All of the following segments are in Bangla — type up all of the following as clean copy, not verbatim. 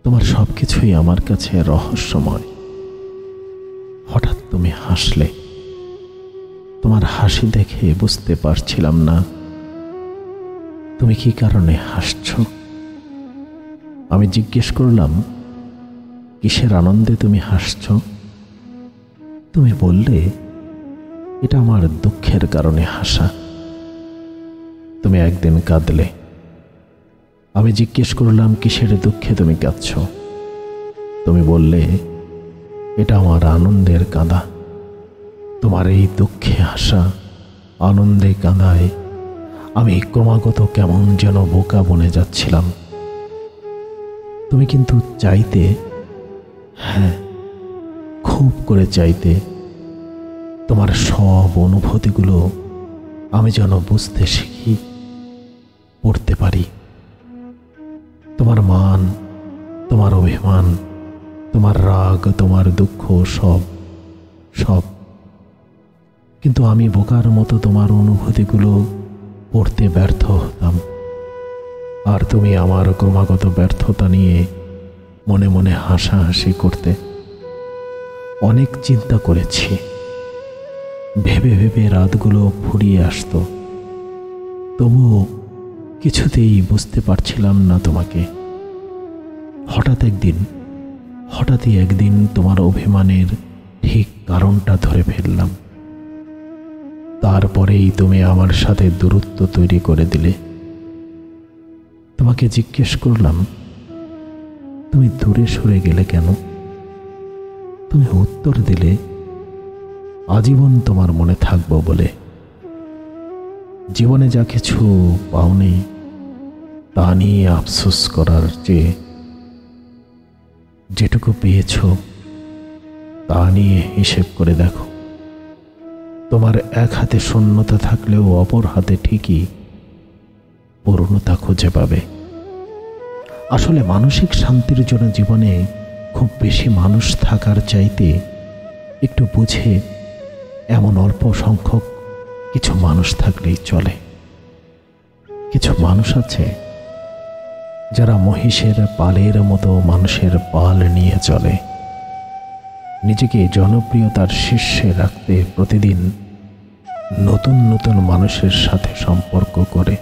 তোমার সবকিছুই আমার কাছে রহস্যময়। হঠাৎ তুমি হাসলে। তোমার হাসি দেখে বুঝতে পারছিলাম না তুমি কি কারণে হাসছ। আমি জিজ্ঞেস করলাম, কিসের আনন্দে তুমি হাসছ? তুমি বললে, এটা আমার দুঃখের কারণে হাসা। তুমি একদিন কাঁদলে। আমি জিজ্ঞেস করলাম, কিসের দুঃখে তুমি কাঁদছ? তুমি বললে, এটা আমার আনন্দের কাঁদা। তোমার এই দুঃখে হাসা, আনন্দে কাঁদায় আমি ক্রমাগত কেমন যেন বোকা বনে যাচ্ছিলাম। তুমি কিন্তু চাইতে, হ্যাঁ খুব করে চাইতে, তোমার সব অনুভূতিগুলো আমি যেন বুঝতে শিখি, পড়তে পারি। তোমার মান, তোমার অভিমান, তোমার রাগ, তোমার দুঃখ, সব সব। কিন্তু আমি বোকার মতো তোমার অনুভূতিগুলো পড়তে ব্যর্থ হতাম। আর তুমি আমার ক্রমাগত ব্যর্থতা নিয়ে মনে মনে হাসাহাসি করতে। অনেক চিন্তা করেছি, ভেবে ভেবে রাতগুলো ফুরিয়ে আসতো। তবুও কিছুতেই বুঝতে পারছিলাম না তোমাকে। হঠাৎই একদিন তোমার অভিমানের ঠিক কারণটা ধরে ফেললাম। তারপরেই তুমি আমার সাথে দূরত্ব তৈরি করে দিলে। তোমাকে জিজ্ঞেস করলাম, তুমি দূরে সরে গেলে কেন? তুমি উত্তর দিলে, আজীবন তোমার মনে থাকবো বলে। জীবনে যা কিছু পাওনি তা নিয়ে আফসোস করার চেয়ে যেটুকু পেয়েছ তা নিয়ে হিসেব করে দেখো। তোমার এক হাতে শূন্যতা থাকলেও অপর হাতে ঠিকই পূর্ণতা খুঁজে পাবে। আসলে মানসিক শান্তির জন্য জীবনে খুব বেশি মানুষ থাকার চাইতে একটু বুঝে এমন অল্প সংখ্যক কিছু মানুষ থাকলেই চলে। কিছু মানুষ আছে যারা মহিষের পালের মতো মানুষের পাল নিয়ে চলে। নিজেকে জনপ্রিয়তার শীর্ষে রাখতে প্রতিদিন নতুন নতুন মানুষের সাথে সম্পর্ক করে,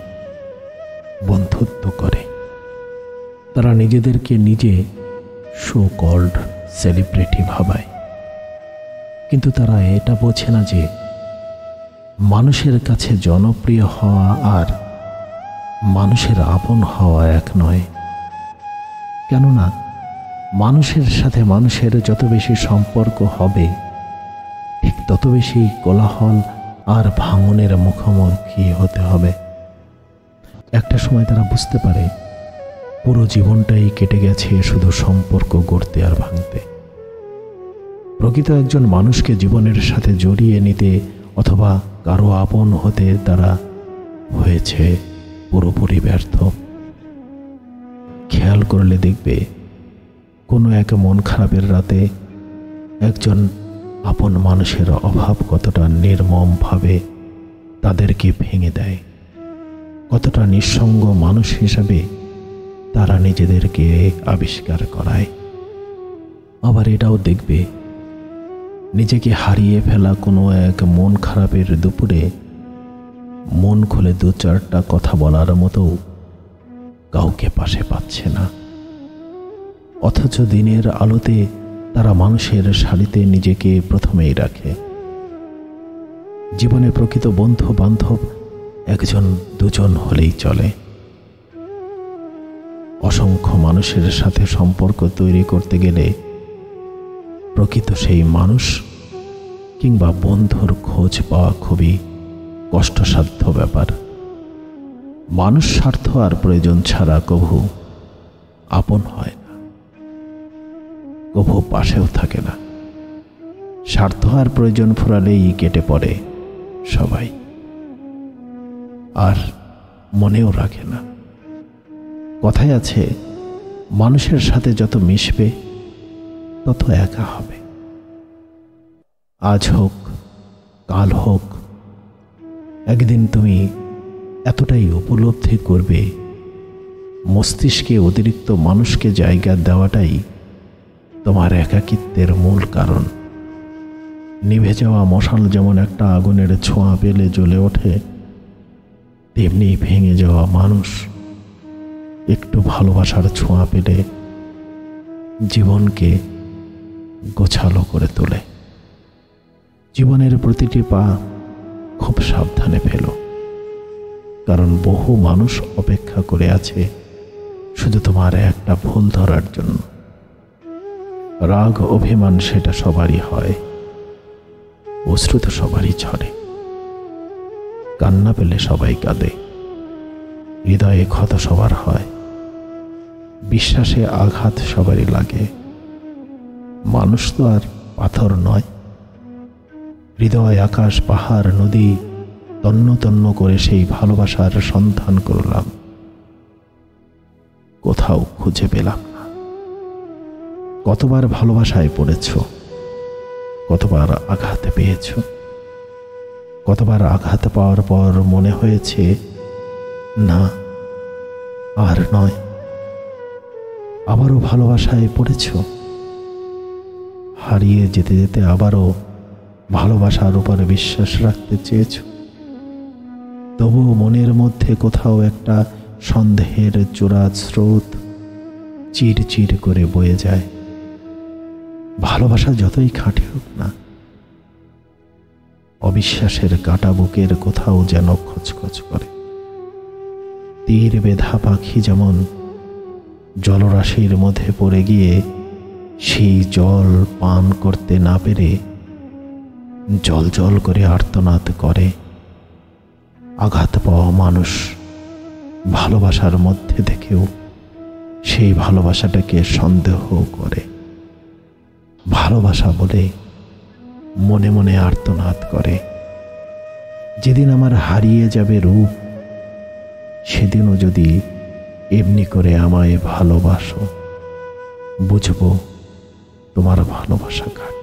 বন্ধুত্ব করে। তারা নিজেদেরকে নিজে সো কল্ড সেলিব্রিটি ভাবায়। কিন্তু তারা এটা বোঝে না যে মানুষের কাছে জনপ্রিয় হওয়া আর মানুষের আপন হওয়া এক নয়। কেননা মানুষের সাথে মানুষের যত বেশি সম্পর্ক হবে, ঠিক তত বেশি কোলাহল আর ভাঙনের মুখোমুখি হতে হবে। একটা সময় তারা বুঝতে পারে পুরো জীবনটাই কেটে গেছে শুধু সম্পর্ক গড়তে আর ভাঙতে। প্রকৃত একজন মানুষকে জীবনের সাথে জড়িয়ে নিতে অথবা কারো আপন হতে তারা হয়েছে পুরোপুরি ব্যর্থ। খেয়াল করলে দেখবে, কোনো এক মন খারাপের রাতে একজন আপন মানুষের অভাব কতটা নির্মমভাবে তাদেরকে ভেঙে দেয়, কতটা নিঃসঙ্গ মানুষ হিসাবে তারা নিজেদেরকে আবিষ্কার করায়। আবার এটাও দেখবে, নিজেকে হারিয়ে ফেলা কোনো এক মন খারাপের দুপুরে মন খুলে দু চারটা কথা বলার মতো কাউকে পাশে পাচ্ছে না। অথচ দিনের আলোতে তারা মানুষের সারিতে নিজেকে প্রথমেই রাখে। জীবনে প্রকৃত বন্ধু বান্ধব একজন দুজন হলেই চলে। অসংখ্য মানুষের সাথে সম্পর্ক তৈরি করতে গেলে প্রকৃত সেই মানুষ কিংবা বন্ধুর খোঁজ পাওয়া খুবই কষ্টসাধ্য ব্যাপার। মানুষ স্বার্থ আর প্রয়োজন ছাড়া কভু আপন হয় না, কভু পাশেও থাকে না। স্বার্থ আর প্রয়োজন ফুরালেই কেটে পড়ে সবাই, আর মনেও রাখে না। কথায় আছে, মানুষের সাথে যত মিশবে তত একা হবে। আজ হোক কাল হোক, একদিন তুমি এতটাই উপলব্ধি করবে মস্তিষ্কে অতিরিক্ত মানুষকে জায়গা দেওয়াটাই তোমার একাকিত্বের মূল কারণ। নিভে যাওয়া মশাল যেমন একটা আগুনের ছোঁয়া পেলে জ্বলে ওঠে, তেমনি ভেঙে যাওয়া মানুষ একটু ভালোবাসার ছোঁয়া পেলে জীবনকে গোছালো করে তোলে। জীবনের প্রতিটি পা খুব সাবধানে ফেলো, কারণ বহু মানুষ অপেক্ষা করে আছে শুধু তোমার একটা ভুল ধরার জন্য। রাগ অভিমান সেটা সবারই হয়, অশ্রু তো সবারই ঝরে, কান্না পেলে সবাই কাঁদে, হৃদয়ে ক্ষত সবার হয়, বিশ্বাসে আঘাত সবারই লাগে। মানুষ তো আর পাথর নয়। হৃদয়, আকাশ, পাহাড়, নদী তন্ন তন্ন করে সেই ভালোবাসার সন্ধান করলাম, কোথাও খুঁজে পেলাম না। কতবার ভালোবাসায় পড়েছ, কতবার আঘাত পেয়েছ, কতবার আঘাত পাওয়ার পর মনে হয়েছে না, আর নয়। আবারও ভালোবাসায় পড়েছ, হারিয়ে যেতে যেতে আবারও ভালোবাসার উপরে বিশ্বাস রাখতে চেয়েছ, তবুও মনের মধ্যে কোথাও একটা সন্দেহের চূড়া স্রোত চির চির করে বয়ে যায়। ভালোবাসা যতই খাঁটি হোক না, অবিশ্বাসের কাঁটা বুকের কোথাও যেন খচখচ করে। তীর বেধা পাখি যেমন জলরাশির মধ্যে পড়ে গিয়ে সেই জল পান করতে না পেরে জল জল করে আর্তনাদ করে, আঘাত পাওয়া মানুষ ভালোবাসার মধ্যে থেকেও সেই ভালোবাসাটাকে সন্দেহ করে। ভালোবাসা বলে মনে মনে আর্তনাদ করে, যেদিন আমার হারিয়ে যাবে রূপ, সেদিনও যদি এমনি করে আমায় ভালোবাসো, বুঝবো তোমার ভালোবাসা কাটে।